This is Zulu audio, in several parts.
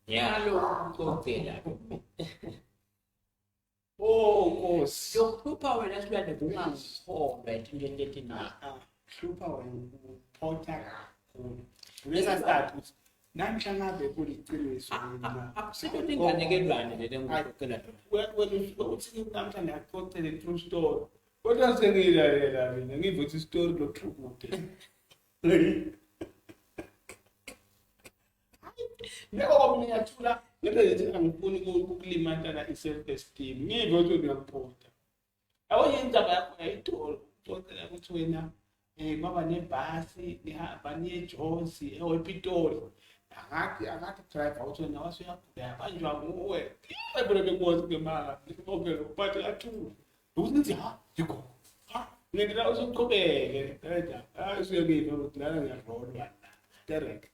Yalo kokela. Oh, Nkosi. Yokuhlupha wena silwane kungangikholwa into lethi Hlupha wena uphotha kakhulu. Ngesasizathu ukuthi namhla ngabe kuliqiniso mina. akusikho inganekelwane le ngikukela dona. Wena uthi namhla ngiyaxoxela true story. Kodwa sengiyilalela mina ngiva ukuthi story lokuhlukude. Ngeke mina ngiyathula ngeke ngithi angifuni ukulimata i-self esteem. Ngiva ukuthi uyaphotha. Awuyenza indaba yakho ngayithola. Uxoxela ukuthi wena baba nebhasi nihamba niyeJozi ePitoli. Angathi driver uthi wena wasuyagula yabanjwa nguwe. Ayibona benkosi ngemali. Okay, uphathe kathula. Ukuthi ha yiko. Ha ngidla usuqhubeke. Usuyekile ukuthi lana ngiyarolwa. Direct.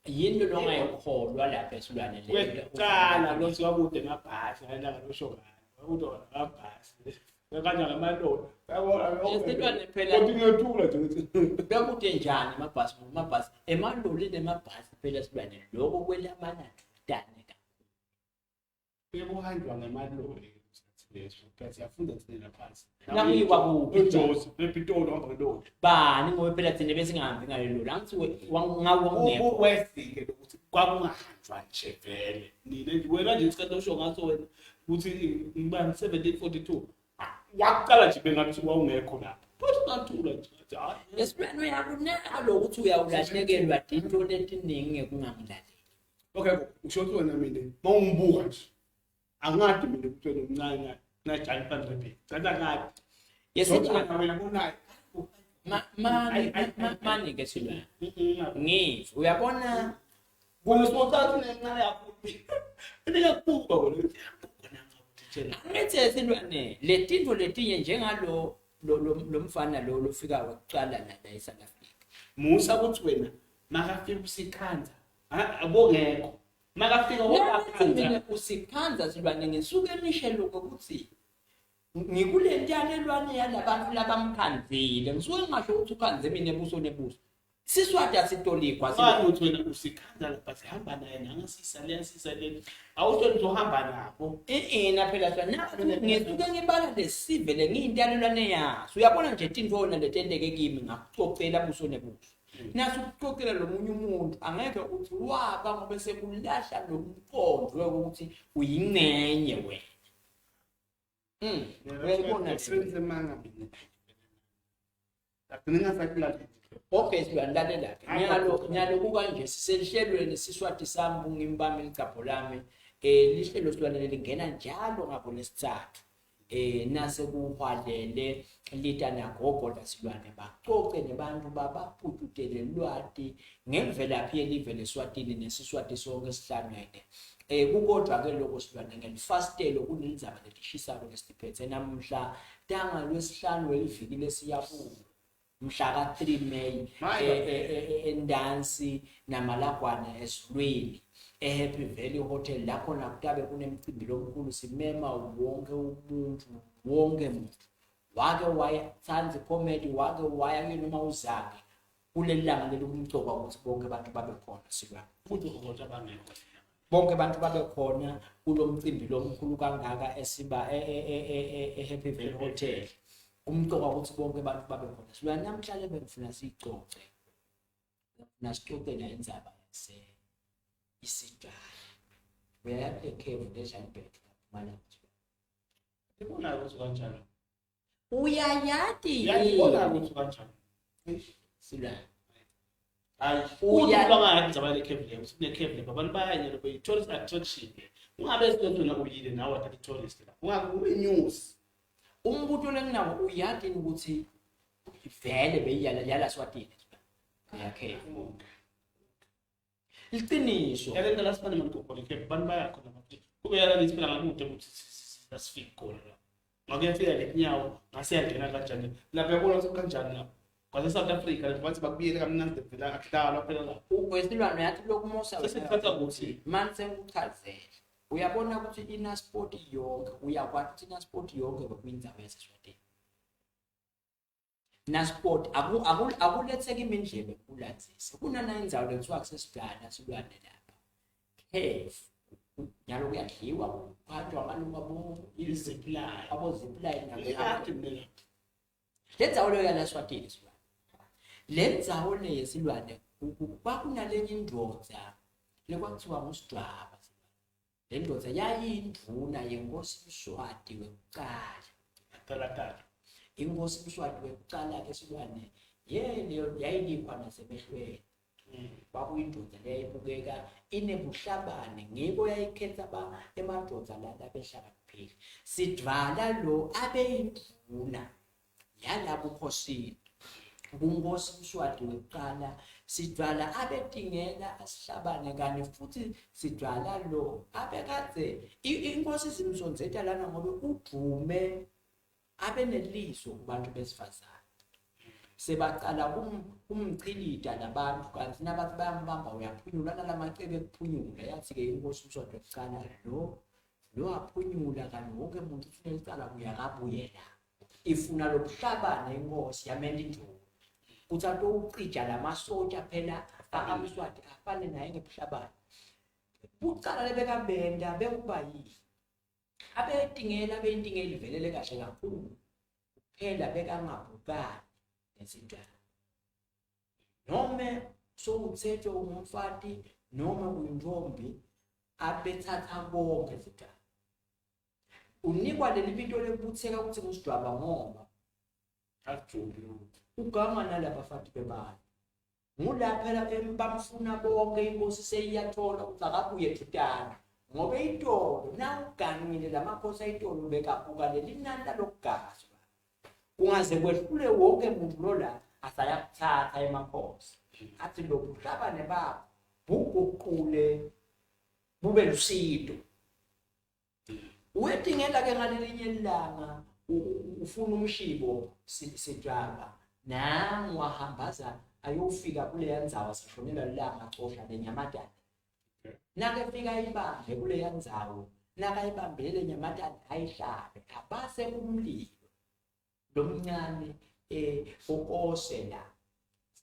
Yini lo ngayikholwa lapha esilwane le. Wecala lo siwakude ngabhasi ngala ngalosho ngalo. Udona ngabhasi. Ngakanja ngamalona. Yabona Esilwane phela kodwa ngiyathula nje ukuthi bekude njani amabhasi emaloli nemabhasi phela silwane lokho kwelamana dane ka. bekuhanjwa ngamaloli leso but yafunda thina phansi. Nakuyiwa kuphi uJozi ePitoli hamba ngeloli. bani ngoba phela thina besingahambi ngalelo angithi ngawongekho Wesike ukuthi kwakungahanjwa nje vele. Nina nje wena nje isikhathi osho ngaso wena ukuthi ngibani 1742. Waqala nje bengathi wawungekho lapha. Futhi ngathula nje hayi. esilwane uyakunaka lokuthi uyawulahlekelwa into letiningi kungamlaleli. Okay, usho ukuthi wena mina mawungibuka nje. Angadi mina ukuthi wena umncane najani phandle. Cela ngathi. Yesithi wena kunayo. mani ke silwane ngithi uyabona Kunosothathu nencane yakho. Ndiyakubhuka wena. angithi silwane letinto letinye njengalo lo mfana lo lofika waqala la eSouth Africa. Musa ukuthi wena makafika usikhanza. Abongekho. Makafika Mina usikhanza silwane ngisuke emishe lokho ukuthi ngikule ntalelwane yalabantu labamkhanzile ngisuke ngasho ukuthi ukhanze mina ebuso nebuso siswati asitolikwa Manje uthi wena usikhanza lapha sihamba naye nangasisa le. Awuthi uzohamba nabo. na phela ngisuke ngibala lesivele ngiyintalelwane yaso uyabona nje tinto letendeke kimi ngakucocela buso nebuso. Nasu ukucocela lo munye umuntu angeke uthi waba ngoba sekulahla lomqondo ukuthi uyingcenye wena. Uyabona senze manga mina. Lapho ningasakulala. okay silandlela nyalo kanje siselihlelweni siswati sambu ngimbame licapho lami lihlelo silwane lingena njalo ngabo lesithathu nase kuhwalele litana gogo lasilwane baxoxe nebantu babaphututele lwati ngemvelaphi yelive leSwatini nesiswati sonke sihlangene kukodwa ke lokho silwane ngelifastelo kunenzaba lelishisako lesiphethe namhla tanga lwesihlanu weliviki lesiyabuya mhla ka 3 May endansi namalagwana esilweni eHappy Valley Hotel lapho nakutabe kunemicimbi lomkhulu simema wonke umuntu wake waya tsanzi comedy wake waya noma uzange kulelanga lelokumgcoba ukuthi bonke abantu babe khona silwane Futhi ukuthi abangekho. bonke abantu babe khona kulomcimbi lomkhulu kangaka esiba eHappy Valley Hotel umcoka ukuthi bonke abantu babe khona silwane namhlanje bengifuna sicoce nasicocela indzaba isijana uyayaphe Kevin leJanbek mana Ngibona ukuthi kanjani. uyayati Ngiyabona ukuthi kanjani. silwane Hayi, uya bangayenza abale Kevin ukuthi ne Kevin abantu bayanyela be tourist attraction. Ungabe sithola uyile nawe athi tourist la. Ungabe news. umbutho lenginawo uyati ukuthi vele beyiyala Swatini yakhe iqiniso Yale la sifana manje ukubona Kevin abantu bayakhona ukuthi kube yala lisiphila ngakude ukuthi sasifike khona la. Ngakuyafika lenyawo ngasiyangena kanjani. Lapha yabona ukuthi kanjani la. Kwase South Africa bathi bakubiyele kamnandi vela akudala phela la. wesilwane yathi lokumosa Sesithatha ukuthi manje ngikuchazele uyabona ukuthi ina sport yonke uyakwazi ukuthi ina sport yonke bekuyindzaba yaseSwatini nasport akuletheka imindlebe kulandzisa kunana indzawo lekuthiwa kusesidala silwane lapha nyalo kuyadliwa kuphathwa amalunga izipline abozipline ngiyati mina lendzawo leyo yalaswatini silwane lendzawo le yesilwane kwakunalenye indvodza lekwakuthiwa nguSidwaba. Le ndvodza yayindvuna yenkosi Mswati wekucala talatala inkosi Mswati wekucala ke silwane leyo yayinikwa nasemehlweni kwakuyindvodza leyayibukeka inebuhlabane ngiko yayikhetha emadvodza lala behlakaniphile. Sidvala lo abeyindvuna yalabo bukhosini kunkosi Mswati wekucala. Sidvala abetingela asihlabane kanye futhi sidvala lo abekade inkosi simsonzeta lana ngobe udume abeneliso kubantu besifazane sebaqala kumchilida labantu kanti nabathi bayambamba uyaphunyula nalamacebe ekuphunyula yathi ke inkosi Mswati wekucala lo aphunyula kanti wonke umuntu ufuna icala kuyakabuyela ifuna lobuhlabane inkosi yamenda indlovu uthatha ucija lamasotsha phela akaMswati afane naye ngebuhlabane bucala lebekabenda bekuba yini abeyintingela ivelele kahle kakhulu phela bekangabukani nesitwana noma sowuthethwe umfati noma uyintombi abethatha konke isitwana unikwa leli binto lebutheka ukuthi nguSidwaba ngoba ajulu ugama nalaba bafati bebani ngulaphela bamfuna bonke inkosi seyiyathola ukuthi akabuye thutana ngoba itolo nawugangile lamakhosi ayitolo bekabuka leli nanda lokugasa kungaze kwehlule wonke umuntu lola asayakuthatha emakhosi athi lobuhlabane babo buguqule bube lusido uwetingela ke ngalelinye ilanga ufuna umshibo Sidwaba nangu wahambaza ayofika kule ndzawo sashonela lilanga cosha leNyamadane nake fika ibambe kule ndzawo nakayibambele Nyamadane ayihlabe abase kumlilo lomncane okose la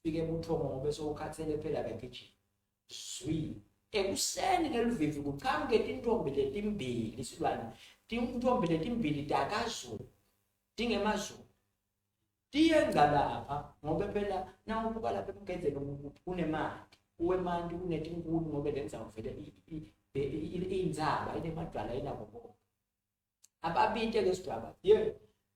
fike buthongo ngobe sokhathele phela bekitchen swi ekuseni ngeluvivi kuqhamuke intombi letimbili silwane intombi letimbili takazulu dingemazulu tiyenza lapha ngoba phela nawubuka lapha emgedzeni kunemali uwemandi kunetinkulu ngoba lenza uvele inzaba inemadwala inabo ababite ke Sidwaba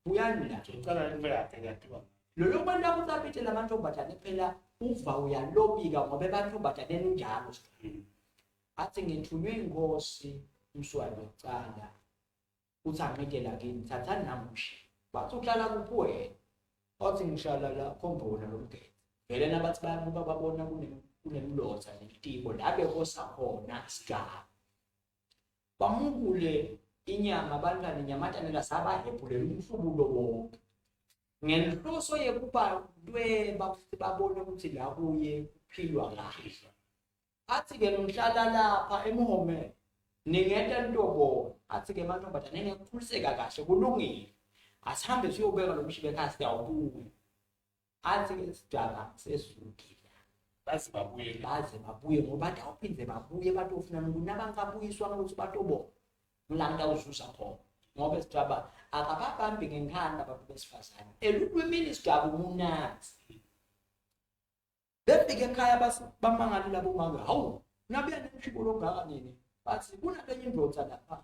uyani la ucala imvelaphi yakhiwa lolo bantu akusabite lamantombazane phela uva uyalobika ngoba ebantombathaneni njalo athi ngithunywe inkosi Mswati wekucala uthi angidela kini thathani namushi bathi uhlala kuphi wena othi ngishala la khombona lomgede vele nabathi bayabuka babona kunemlotha nelitiko la bekosa khona Sidwaba bamukule inyama abantwana iNyamadane lasabahebhulela umhlubulo wonke ngenhloso yekuba dweba babone ukuthi la kuye kuphilwa kahle athi ke nomhlala lapha eMhomelo ningenta ntobo athi ke mantombazane ngekukhuliseka kahle kulungile asihambe siyobeka lo mshibe ekhaya siyawubuya athi ke Sidwaba sesukile bazi babuye ngoba bathi awuphinde babuye batofuna kunabangabuyiswa ukuthi batobo ngilanda uzuza khona ngoba Sidwaba akababambi ngenkanda abantu besifazane elulwimini Sidwaba umunanzi befike ekhaya bamangala labo manga hawu nabuya nemshibo longaka nini bathi kunalenye indvodza lapha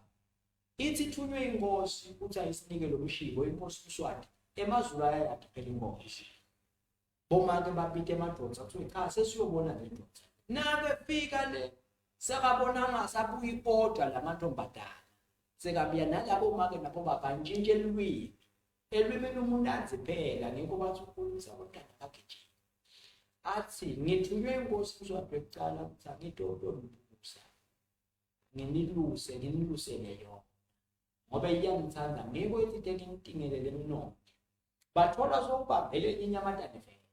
ithi thunywe inkosi ukuthi ayisinike lo mshibo inkosi Mswati emazulu ayayathi phela inkosi bomake babite emadvodza kuthi ekhaya sesiyobona le ndvodza nake fika le sakabona ngasabuya iorder lamantombazane sekabuya nalabo make nabo babantshintshe elwimini umunanzi phela ngiko bathi ukhulisa abantwana bagijima athi ngithunywe inkosi Mswati wekucala ukuthi angitololusa nginiluse leyo ngoba iyangithanda ngiko ethi tekintingele lemino bathola sokubambele iNyamadane vele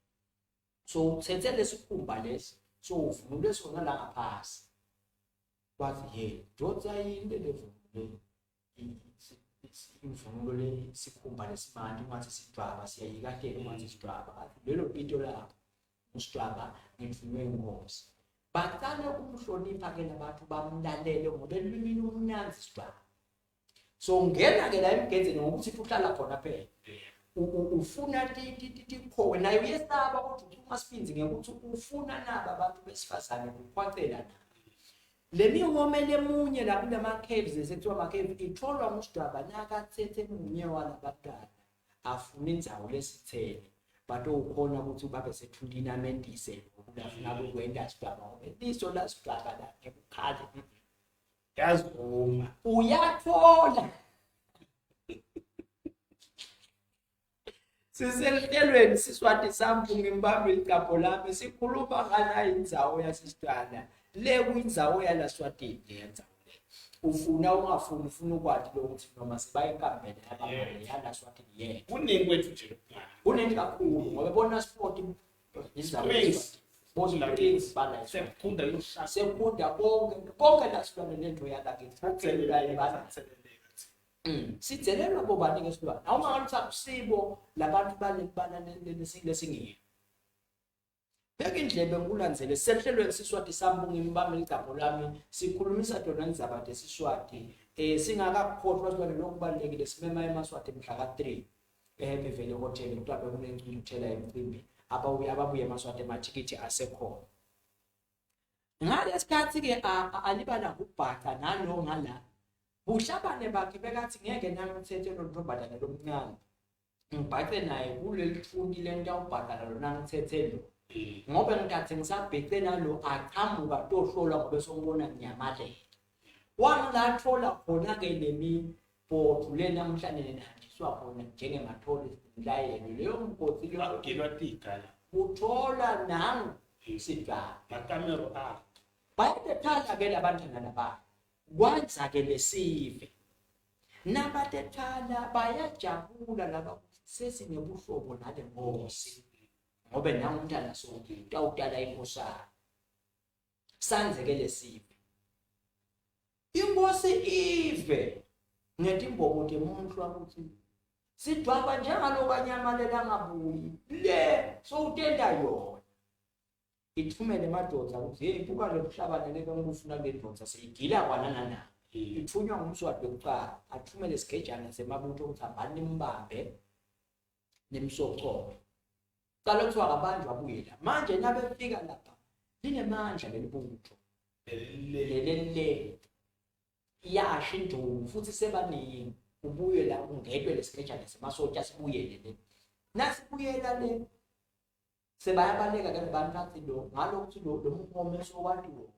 so uthethe lesikhumba lesi so uvunule sona la ngaphasi kwathi ndodza yini levunule imvunulo le sikhumba lesimanje ungathi sidwaba siyayikatela ungathi sidwaba lelo pito lapho usidwaba ngemvunulo yenkosi baqale ukumhlonipha ke labantu bamlalele ngoba elwimini umnanzi sidwaba so ngena ke la emgenzeni ngokuthi uhlala khona phela ufuna tikhowe naye uyesaba kodwa ungasiphinzi ngekuthi ufuna naba abantu besifazane ukukhwacela nabo le miwome lemunye la kulama caves esethiwa ama cave itholwa ngusidwaba nakathethe munye walabantwana afuna indzawo lesithele bato ukhona ukuthi babe sethulina amendise ukufuna ukwenza sidwaba ngoba liso la sidwaba la ngekukhali yazivuma uyathola sisehlelweni siswati sambu ngimbambe igabho lami sikhuluma ngana indzawo yasesidala le kuyindzawo yala Swatini yenza ufuna ungafuni ufuna ukwathi lokuthi noma sibayikambele abamele yala Swatini yena kuningi kwethu nje kuningi kakhulu ngoba bona sport indzawo bozo la things bala sekufunda yoshaka sekufunda konke la silwane lento yala ke satselela ibala sithelelwa bobani ke silwane awuma ngathi akusibo labantu balibala lesingiyini beka indlebe ngulandzele sehlelweni siswati sambu ngimbambe igabho lami sikhulumisa dona ndzabade siswati singakakhohlwa silwane lokubalekile simema emaswati mhla ka3 eHappy Valley Hotel kuthiwa kunengculuthela emcimbi ababuye emaswati emathikiti asekhona ngalesikhathi ke alibala kubhaqa nalo ngala buhlabane bakhe bekathi ngeke nangithethe lo ntombazane lomncane ngibhaqe naye kuleli fundi lento awubhaqala lona ngithethe lo ngoba ngithi ngisabheke nalo aqhamuka tohlola ngoba sombona nyamalele wangilathola khona ke lemibhodo lena namhlanje nahandiswa khona njengematholi layelo leyo mgodi lokugilwa tigala uthola nangu sidaba makamero bayathethala ke labantwana laba kwanza ke lesive nabatethala bayajabula laba sesinebuhlobo nale nkosi ngoba nangu umntana sonke utawutala inkosana sanze ke lesive inkosi ive ngetimbobo temuntu ukuthi sidwaba njengalo kanyamalela ngabuyi le sowutenda yona ithumele madoda ukuthi hey buka lo mhlabane leke ngifuna ngedoda seyigila kwanana ithunywa ngumswati wokuqala athumele isigejana semabutho ukuthi abani nimbambe nemsoco qala kuthiwa kabanjwa abuyela manje nabefika lapha linemandla lelibutho lelele yasho indlovu futhi sebaningi ubuye la ungedwe lesigejana semasotya sibuyele le nasibuyela le sebayabaleka ke abantu bathi lo ngalokuthi lo mkomeso wathi lo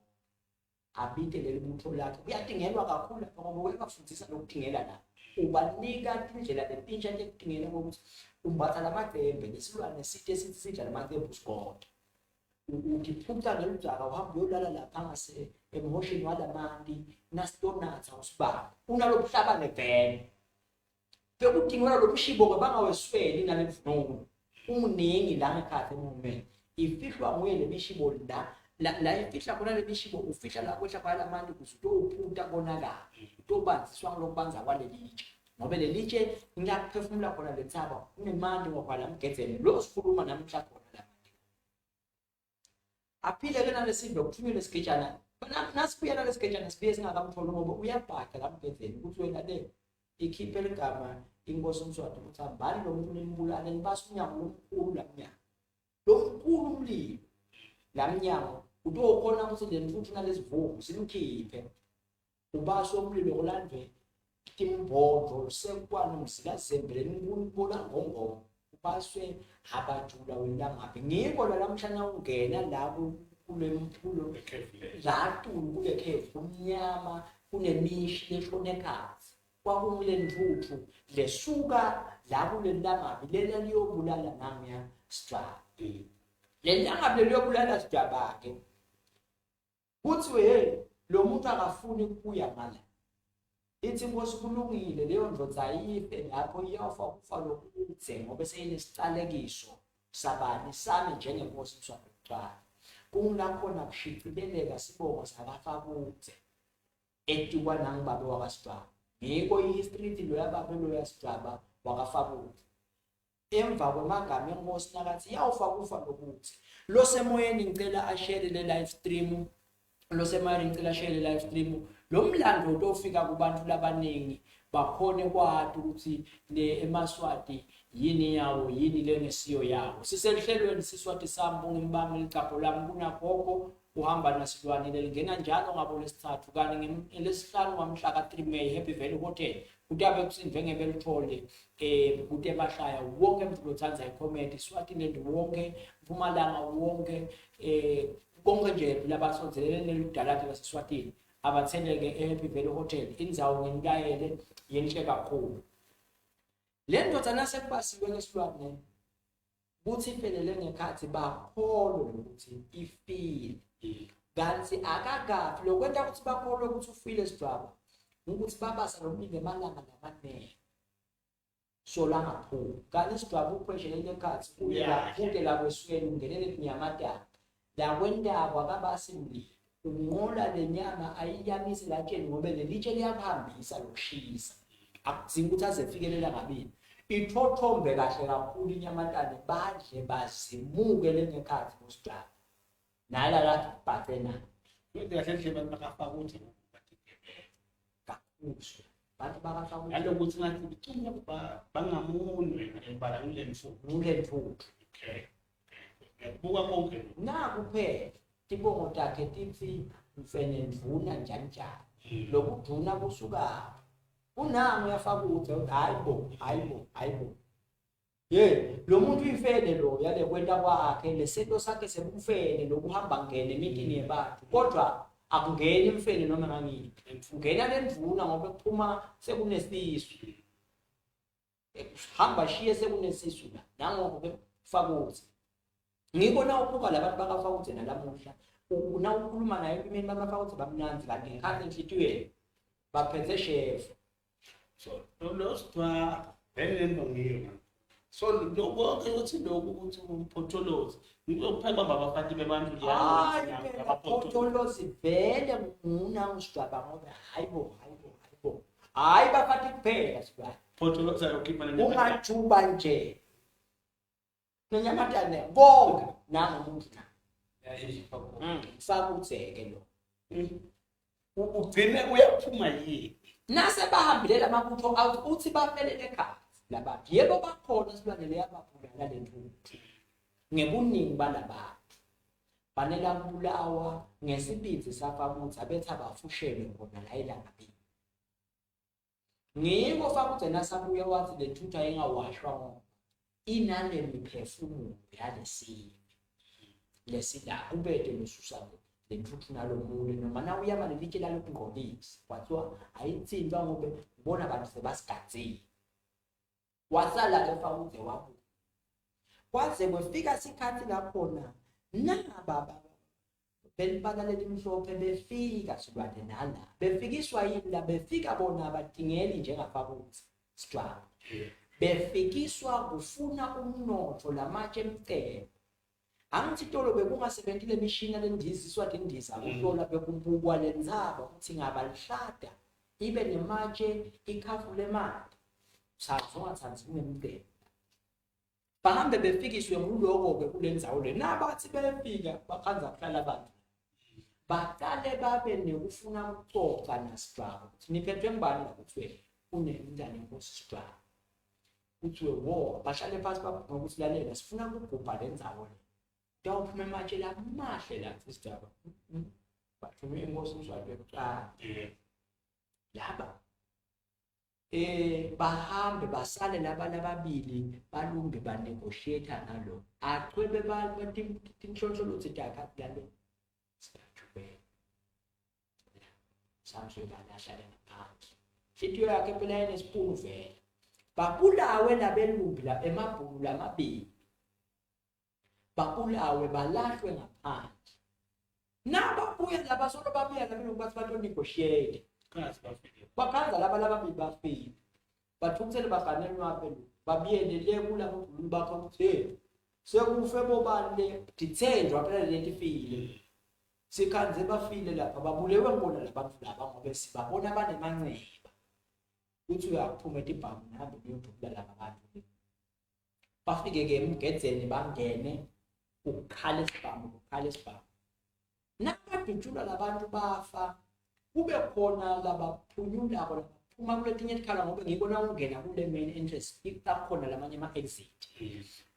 abite lelibutho lakhe kuyadingelwa kakhulu ngoba uyakufundisa lokudingela la ubanika indlela letintsha lekudingela ukuthi umbatha lamaqembe lesilwane sithe sithi sidla lamaqembe usport ukiphutha ngeludzaka uhamba uyolala lapha ngase emotion walamanti nastonatha usibaba unalobuhlabane vele bekudingela lo mshibo kwabangawesweli nalemvunulo umuningi la ngekhathi emume ifihlwa nguye lemishibo la ifihla khona lemishibo ufihla la kwehla kwalamanti kusuto uphutha konakala utobanziswa ngalokubanza kwalelitshe ngoba lelitshe ngiyaphefumula khona lethaba unemandi ngokwala mgezeni lo sikhuluma namhla khona la aphile ke nalesindo kuthunyelwe isigejana nasibuya nalesigejana sibuye singakamtholi ngoba uyabhaqa la mgezeni ukuthi wena le ikhiphe ligama inkosi umswati ukuthi ambani lo muntu nimbulane nibasa umnyango lomkhulu lomkhulu umlilo lamnyango utokhona ukuthi lemfuthu nalesivuvu simkhiphe ubasa umlilo kulandwe timbondlo sekwana umzilazembele nimbula ngongoma ubaswe abajula wena ngabe ngiko lamhlanje ungena la kulempulo latulu kule khefu umnyama kunemishi leshonekazi kwakule mfuthu lesuka la kulelangabi lena liyobulala namya strap lenangabi liyobulala sidaba ke kuthi hey lo muntu akafuni ukuya ngala ithi inkosi kulungile leyo ndvodza ayife lapho iyafa ukufa lokudze ngoba seyinesicalekiso sabani sami njengenkosi umswati wokuqala kungakhona kushicileleka sibongo sakafa kudze etikwa nangibabe wakasibaba ngikho i-history lo yababa lo yasigaba wakafabuthi emva kwamagama enkosi nakathi yawufa kufa lokuthi lo semoyeni ngicela ashare le live stream lo semoyeni ngicela ashare le live stream lo mlando utofika kubantu labaningi bakhone kwathi ukuthi le eMaswati yini yawo yini lengesiyo yawo siselihlelweni siswati sambu ngimbami licapho lami kunagogo uhamba nasilwane lelingena njalo ngabo lesithathu kanti ngelesihlanu ngamhla ka3 May Happy Valley Hotel kutabe kusindvenge belithole kude emahlaya wonke umuntu lothanza icomment Swaziland wonke Mpumalanga wonke konke nje labasonzelene neludalati laseSwatini abathendeke eHappy Valley Hotel indzawo ngenkayele yenhle kakhulu le ndoda nasekubasiwe ngesilwane kuthi ifelele ngekhathi bakholwe ukuthi ifile kanti akakafi lokwenta ukuthi bakholwe ukuthi ufile sidwaba ukuthi babasa lomningi emalanga namanene so la ngaphuma kanti sidwaba upressure lekhathi kude la kweswele ungenele kunyamatana la kwendaba akabasimli unqola lenyama ayiyamise lakeni ngoba lelitshe liyaphambisa lokushisa akudzingi ukuthi azefikelela ngabini ithothombe kahle kakhulu inyamatane badle bazimuke lengekhathi kusidaba nala la bathena kahle nje abantu bakafaka ukuthi kakhulu bantu bakafaka nalokuthi ngathi bicunye bangamunwe ngibala ngile mfuku okay buka konke na kuphela tibongo takhe tithi mfene ndvuna njani njani lokuduna kusuka unangu uyafaka ukuthi hayibo lo muntu uyifene lo yale kwenta kwakhe lesento sakhe sebufene lokuhamba ngene emitini yebantu kodwa akungeni imfene noma ngani ungena lendvuna ngoba kuphuma sekunesisu hamba shiye sekunesisu la nangoku faka ukuthi ngibona ukuba labantu bakafa ukuthi nalamuhla una ukhuluma naye impimeni bakafa ukuthi bamnanzi kanti ngekhathi enhlitiyweni baphethe chef so lo sitwa belendo ngiyo so lokho ukuthi lokho ukuthi umphotholozi ngizopheka babafati bebantu abaphotholozi vele nguna usidaba ngoba hayibo hayi bafati kuphela sibani photholozi ayokhipha nje ungajuba nje nonyamatane bonke nangomuntu na faka utheke lo ugcine uyaphuma yini nase bahambilela amabutho out uthi bafelele ekhaya labantu yebo bakhona silwane leyababulala lentuthu ngebuningi balabantu banela kubulawa ngesibindi safamuthi abethi abafushelwe ngona la elangabini ngiko fakuthe nasabuye wathi lentuthu ayengawashwa ngoba inane miphefumulo yalesivi lesida ubede losusana lentuthu nalomunye noma na uyaba lelitshe lalokungcolisa kwathiwa ayitsinjwa ngoba ubona abantu sebasigatsile wasala ke fakuthe wabo kwaze kwefika isikhathi laphona nababa belibala lelimhlophe befika silwane nala befikiswa yini la befika bona abadingeli njengafakuthe strap befikiswa kufuna umnotho lamatshe emcebo angithi tolo bekungasebentile imishini lendizi iswati indiza ukuhlola bekubukwa lenzaba ukuthi ngabalihlada ibe nematshe ikhafule mali sathongathanzi kunemcebo bahambe befikiswe nguloko ke kulendzawo le nabathi befika bakhanza kuhlala abantu baqale babe nekufuna ukuxoxa naStrabo ukuthi niphethwe ngibani ukuthi unemntana inkosi Strabo uthi wo bahlale phansi ngokuthi lalela sifuna ukugubha lendzawo le dawuphuma ematshe la mahle la Strabo bathuma inkosi uZwabele kuqala laba bahambe basale lababili balunge banegotiate nalo aqhwebe bathi inhlonhlolo zidaka ngale sibajube samswe balahlale ngaphansi sithiyo yakhe phela enesipunu vele babulawe labelumbi la emabhulu lamabili babulawe balahlwe ngaphansi nababuye labasolo babuye labelungu bathi bato negotiate bakhanza lababili bafika bathukusele bafanele wapelo babiyele le kula ngubulu bakho ukuthi sekufe bobani dithenjwa phela lentifile sikhanze bafile lapha babulewe ngona labantu laba ngoba sibabona abanemanceba uthi uyaphuma etibhamu nabe uyobhukula laba bantu bafike ke emgedzeni bangene ukukhala esibhamu nabadutshula labantu bafa kube khona labaphunyulako labaphuma kuletinye isikhala ngoba ngibona ungena kule main entrance ikhona lamanye ama-exit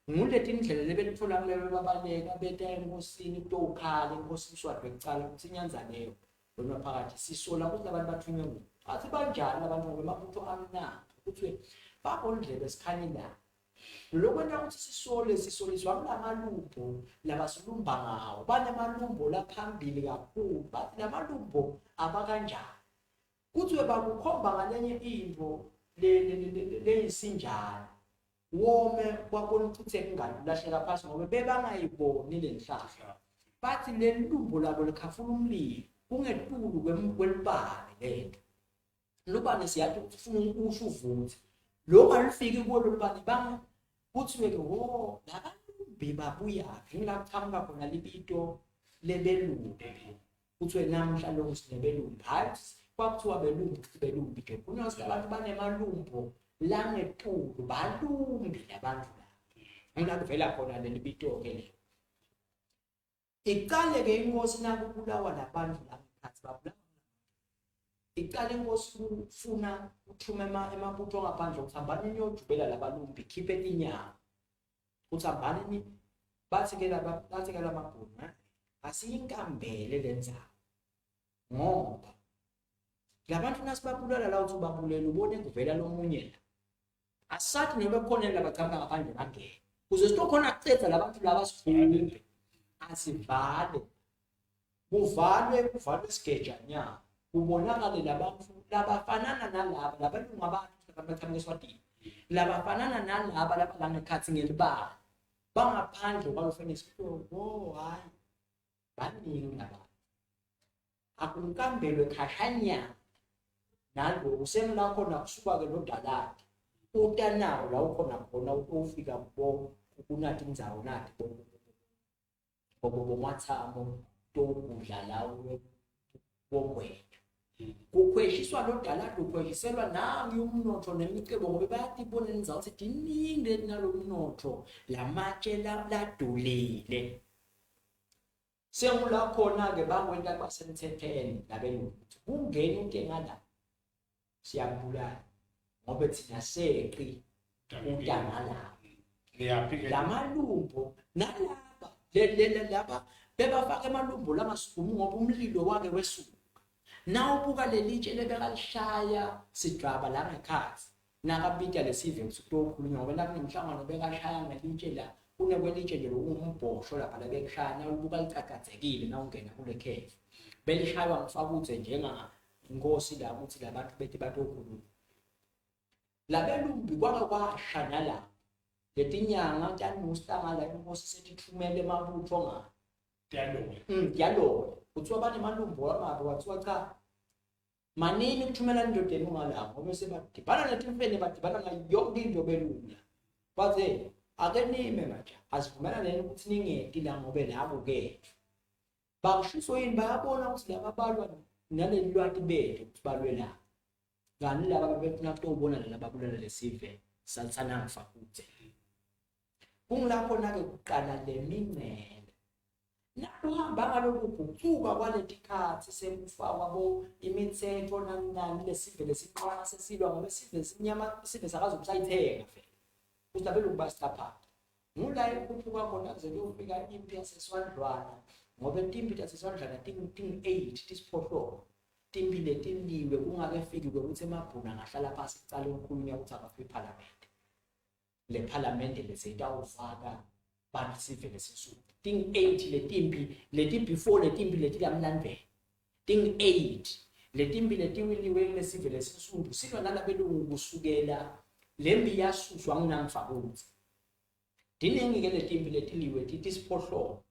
nguleti ndlela lebelithola kulelo babaleka beta enkosini kutokhala inkosi iswadwe kucala ukuthi inyanza leyo lona phakathi sisola ukuthi abantu bathunywe ngo athi banjani abantu ngoba mabutho amnanga ukuthi babondlebe sikhanyela lokwenta ukuthi sisoliswa kulamalumbo labasilumba ngawo banemalumbo laphambili kakhulu bathi lamalumbo abakanjani kuthi bakukhomba ngalenye into leyisinjana wome kwabona ukuthi engane lahlela phansi ngoba bebangayiboni lenhlahla bathi lelumbo labo likhafula umlilo kungetulu kwelibane lento lubane siyathi ufuna usho uvuthi lo alifiki kulo lubane banga kuthi ke ho labalumbi babuyaphi ngilaqhamuka khona libito lebelumbi kuthi namhla lo sinebelumbi hayi kwakuthiwa belumbi ke kunosi abantu banemalumbo langetulu balumbi labantu la ngilakuvela khona lelibito ke le iqale ke inkosi nakubulawa labantu laphansi babulawa iqale inkosi ufuna uthuma emabutho ngaphandle ukuhambana niyojubela labalumbi khiphe inyama uthambana ni bathi ke lamabhunu asiyinkambele lenzayo ngoba labantu nasibabulala la uthi babulela ubone kuvela lomunye la asathi nebekhona labachamba ngaphandle bangene kuze sitokhona kucetha labantu laba sikhulule asivale kuvalwe isigeja nyama kubonakala labantu labafanana nalabo labalungu abantu abaqhamuka eSwatini labafanana nalabo labalanga ekhathi ngelibala bangaphandle kwalofenesi hayi baningi abantu akunkambelwe khashanya nalo usemla khona kusuka ke lodalati utanawo la ukhona khona ufika kubo ukunathi indzawo nathi bobo mathamo tokudla lawo bogwethu kukhweshiswa lodalati ukhweshiselwa nangi umnotho nemicebo ngoba bayatibona indzawo ukuthi diningi nalo umnotho lamatshe ladulile sengula khona ke bangwenta basemthetheni labelungu kungena inkinga la siyabulala ngoba thina seqi untangala lamalumbo nalaba laba bebafaka emalumbo lamasukumu ngoba umlilo wake wesuka nawubuka lelitshe lebekalishaya sidraba la ngekhathi nakabita lesive kusukukhulunywa ngoba lapho nemhlangano bekashaya ngelitshe la kunekwelitshe nje umbhosho lapha la bekushaya nawubuka licagathekile nawungena kule khefu belishaywa ngifakuthe njenga inkosi la ukuthi labantu bethi batokhuluma labelumbi kwashana la letinyanga ntanusta la inkosi sethithumele emabutho nga yalo kuthiwa banemalumbo amabo wathiwa cha manini ukuthumela indodeni ungalapho ngoba sebadibana netimfene badibana ngayo yonke into belula bathe ake nime manje asivumela nini ukuthi ningeti la ngobe labo kethu bakushiso yini bayabona ukuthi laba balwa naleli lwati bethu ukuthi balwe la ngani laba befuna ukubona laba bulala lesive salithana ngifakuthe kungilapho nake kuqala lemingcele nakuhamba ngalokhu kucuka kwaletikhathi sekufakwa bo imithetho nani lesive lesiqala sesilwa ngoba sive sinyama sive sakazobusayithenga vele usabela ukubasitapha ngula ukuphuka khona kuze kuyofika impi yaseswandlwana ngoba intimbi yaseswandlwana ting 8 tisiphohlo timbi letiliwe kungakefiki ukuthi emabhunu angahlala phansi icala ukukhulunywa ukuthi abafike eParliament le Parliament lesitawufaka bantu sive lesisuku ting 8 letimbi before letimbi letilamlandvela ting 8 letimbi letiwiliwe lesive lesisuku silwa nalabelungu kusukela lembi yasuswa nginamfakuthi diningi ke letimbi letiliwe titisiphohlo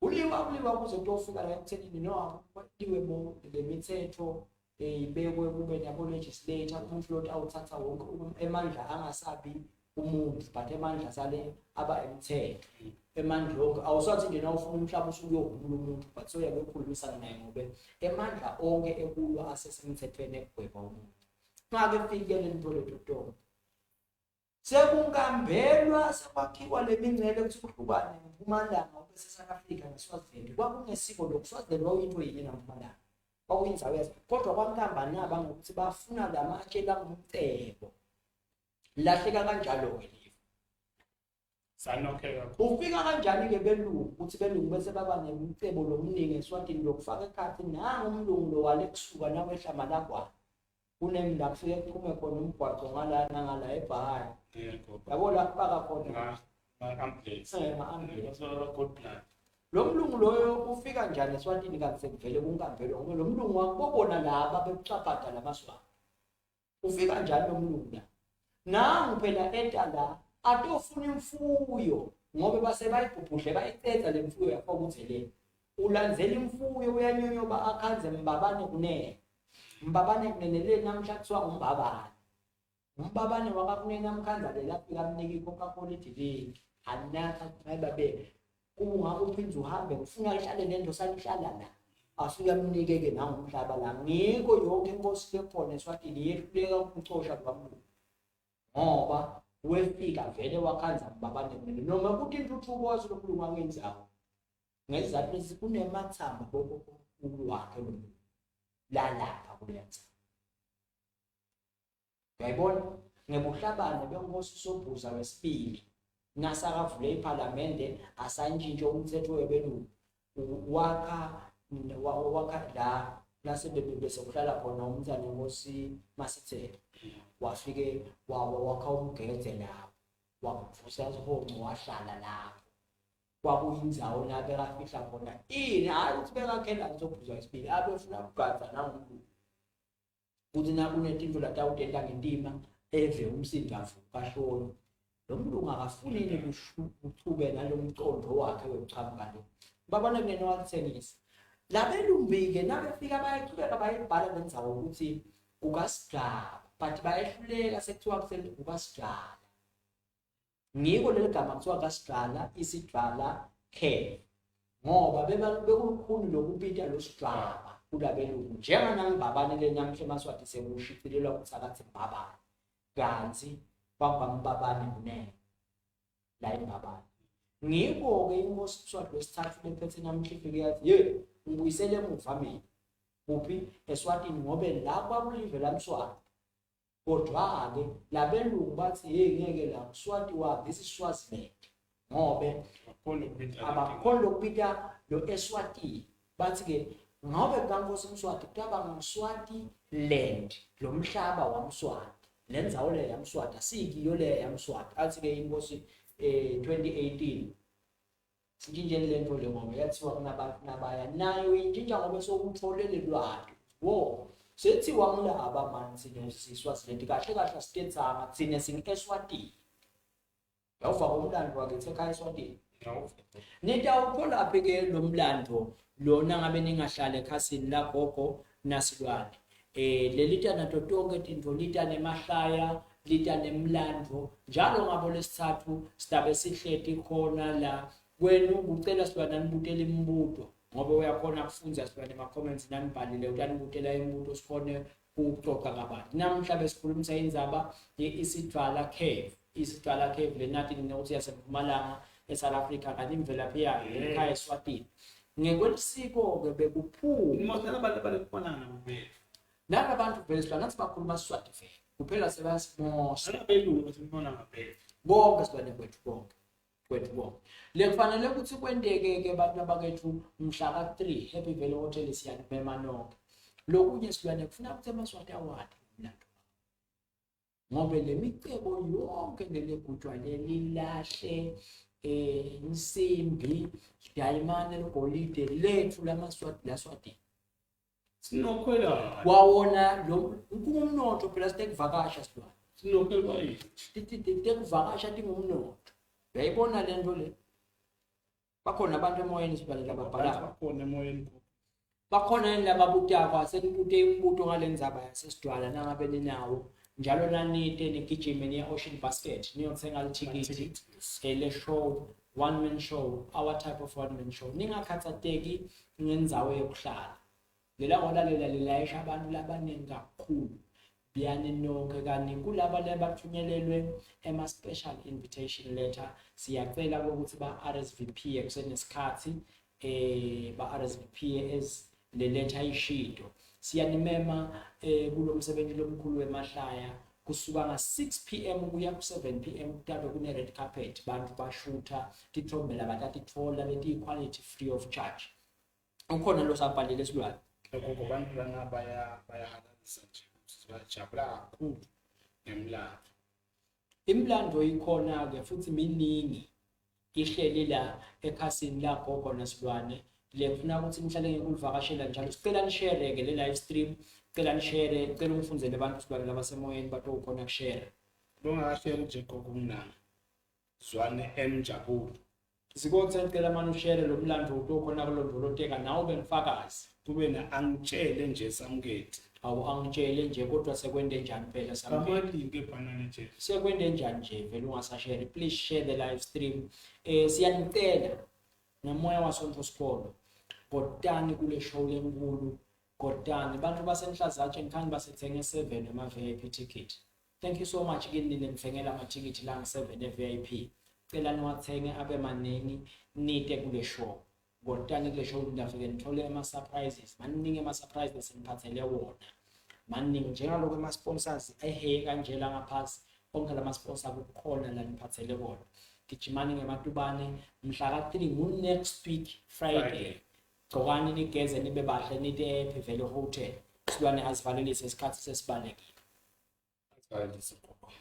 uliwa kuze kutofika la ekuthenini no kwatiwe bo lemithetho ibekwe kube nabo legislator umuntu lot awuthatha wonke emandla angasabi umuntu but emandla sale aba emthetho emandla onke awusathi nje na ufuna umhlaba usukuyogula umuntu but soyabe ukukhulumisana naye ngoba emandla onke ekulwa asesemthethweni ekugweba umuntu ngake fikele nithole Totonga sekunkambelwa sekwakhiwa lemingcele kuthi kuhlukane eMpumalanga bese South Africa neSwaziland kwakungesiko lokuSwaziland wawuyinto yini naMpumalanga kwakuyindzawo yazo kodwa kwankamba naba ngokuthi bafuna lamatshe langumcebo lahleka kanjalo ke sanokheka ufika kanjani ke belungu ukuthi belungu bese baba nemicebo lomningi eSwatini lokufaka ekhathi nangumlungu lo wale kusuka nawehla malakwa kunemla kufike kuphume khona umgwaqo ngala eBhayi yabo la baka khona ambulance god plan lo mlungu loyo ufika njani eSwatini kanti sekuvele kunkambelwa ngoba lo mlungu wakubona laba bebucapata lamaswa ufika njani lo mlungu la nangu phela etala atofuna imfuyo ngoba base bayibhubhudle bayicetha lemfuyo yakho ukuthi le ulandzela imfuyo uyanyonyoba akhanze mbabane kunene le namhla kuthiwa umbabane wakakunene namkhanza le lapha kamniki Coca-Cola drink anaka babe kungabe uphinze uhambe ufuna ihlale lento salihlala la asuyamnike ke nangumhlaba la ngiko yonke inkosi lekhona eSwatini yehluleka ukucosha kwamuntu ngoba wefika vele wakhanza mbabane kunene noma kuthi intuthuko wazo lokulunga kwenzawo ngezathu kunemathamba bokukhulu wakhe lo lalapha kulenza uyayibona ngebuhlabane benkosi Sobhuza wesibili nasakavule iParliament asantshintshe umthetho webelungu wakha la nasebebese kuhlala khona umntana wenkosi Masithelo wafike wakha umgede lapho wakuvusa izihonqo wahlala lapho kwakuyindzawo nabe kafihla khona hayi ukuthi bekakhela Sobhuza wesibili abefuna ukugadza nangomuntu kuthi nakunetinto latawutenta ngentima eve umsindavu kahlolo lo mlungu akafuni yini kuchube nalomcondo wakhe wechamuka lo babona kunene wakuthengisa labelumbike nabefika bayachubeka bayibhala bendzawo ukuthi kukaSigaba but bayehluleka sekuthiwa kukaSigala ngiko leli gama kuthiwa kaSigala isidlala ke ngoba bekulukhulu lokupita loSigaba kulabelungu njenganangibabane lenamhle eMaswati sekushicilelwa ukuthi akathi mbabane kanti kwambambabane kunene la imbabane ngiko ke inkosi uSwati wesithathu lephethe namhle ifike yathi ngibuyisele emuva mina kuphi eSwatini ngoba la kwakulive laMswati kodwa ke labelungu bathi ngeke la uSwati wa this is Swaziland ngobe abakhona ukubita lo eSwatini bathi ke ngobe kankosi uMswati kutaba ngumswati land lo mhlaba wamswati lendzawo le yamswati asikiyo le yamswati athi ke inkosi 2018 sintshintshele lento le ngoba yathiwa kunabantu nabaya nayo intshintsha ngoba sokutholele lwato wo sethiwa ngilaba manje sinosiswaziland kahle kahle sitetsanga thina singeSwatini yawuva umlando wakithi ekhaya eSwatini nitawuthola ke lo mlando lona ngabe ningahlala ekhasini la gogo nasilwane lelita nato tonke tinto lita nemahlaya lita nemlando njalo ngabo lesithathu sidabe sihleti khona la wena ucela silwana nibutela imibuto ngoba uyakhona kufunza silwane ema comments nanibhalile utanibutela imibuto sikhone ukuxoxa kabantu namhla besikhulumisa indzaba yeIsidlala Cave lenathi ninokuthi yaseMpumalanga eSouth Africa kanti imvelaphi yayo ekhaya eSwatini ngekwelisiko ke bekuphuma umothana balekubonana kubele laba bantu vele silwana nathi bakhuluma Siswati vele kuphela sebasimosa abelungu bathi ubona ngabele bonke silwane kwethu bonke lekufanele ukuthi kwenteke ke abantu abakethu mhla ka3 Happy Valley Hotel siyanibema nonke lokunye silwane kufuna ukuthi eMaswati awadi umlando ngoba lemicebo yonke lelegujwa lelilahle insimbi diamond legolide lethu laMaswati laSwati sinokhwela wawona lo ngumnotho phela sitekuvakasha silwane sinokhwela yini sitekuvakasha tingumnotho uyayibona lento le bakhona abantu emoyeni sibale lababhala bakhona emoyeni bakhona lababutaka senibute imibuto ngalendzaba yasesidwala nangabe ninawo njalo nanite nigijime niya Ocean Basket niyothenga lithikithi le show one man show our type of one man show ningakhathateki ngendzawo yokuhlala lela ngolalela lilayisha abantu labaningi kakhulu biyani nonke kani kulaba lebathunyelelwe special invitation letter siyacela ukuthi ba RSVP kusenesikhathi ba RSVP le letter ayishido siyanimema kulo msebenzi lomkhulu wemahlaya kusuka nga 6 PM kuya ku 7 PM kutabe kune red carpet bantu bashutha tithombe labatatithola leti quality free of charge ukhona lo sabhalile silwane lokho abantu lana bayahalalisa nje sibajabula kakhulu ngemlando imlando ikhona ke futhi miningi ihleli la ekhasini lakho khona silwane lefuna ukuthi nihlale ngekulivakashela njalo sicela nishare ke le live stream cela nishare cela ungifundzele abantu silwane labasemoyeni bato ukhona kushare bongashare nje kokumnanga Zwane emjabulo sikothe cela manje ushare lo mlando utokhona kulondoloteka nawe bengifakazi kube na angitshele nje samketi awu angitshele nje kodwa sekwende njani phela samketi amalinki ebhanana nje sekwende njani nje vele ungasashare please share the live stream siyanicela nomoya wasonto sikolo godani kule show lenkulu godani bantu basenhlazatshe ngikhange basethenga 7 ema VIP ticket thank you so much kini nifengela ama ticket la 7 VIP cela niwathenge abe maningi nite kule show godani kule show ndafike nithole ama surprises maningi ama surprises seniphathele wona maningi njengaloko ama sponsors ehe kanjela ngaphasi onke lama sponsors kukhona la niphathele wona gijimani ngematubane mhla ka 3 mu next week Friday gqokani nigeze nibe bahle nite happy vele hotel silwane asivalelise isikhathi sesibalekile asivalelise gogo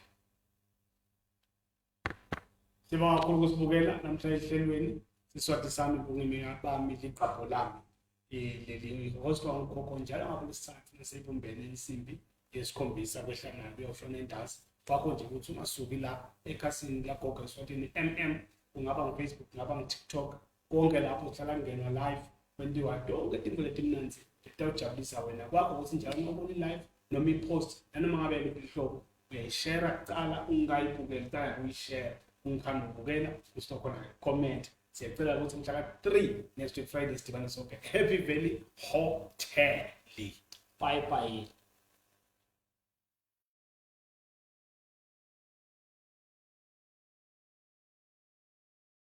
sibonga kakhulu kusibukela namhlanje ehlelweni siswati sami kungimi bami liqapho lami leli hostwa ukhokho njalo ngakulesithathu nesebumbene insimbi yesikhombisa kwehlangana beyofuna indazi wakho nje ukuthi ungasuki la ekhasini la gogo eswatini ungaba ngu-Facebook ungaba ngu-TikTok konke lapho uhlala ngena live kwenziwa yonke into letimnanzi letawujabulisa wena kwakho ukuthi njalo ungabona live noma i-post nanoma ngabe lihlobo uyayishare kuqala ungayibukeli kuqala uyishare ungikhanda ukubukela usikhona comment siyacela ukuthi mhla ka 3 next week Friday sidibane sonke Happy Valley Hotel bye bye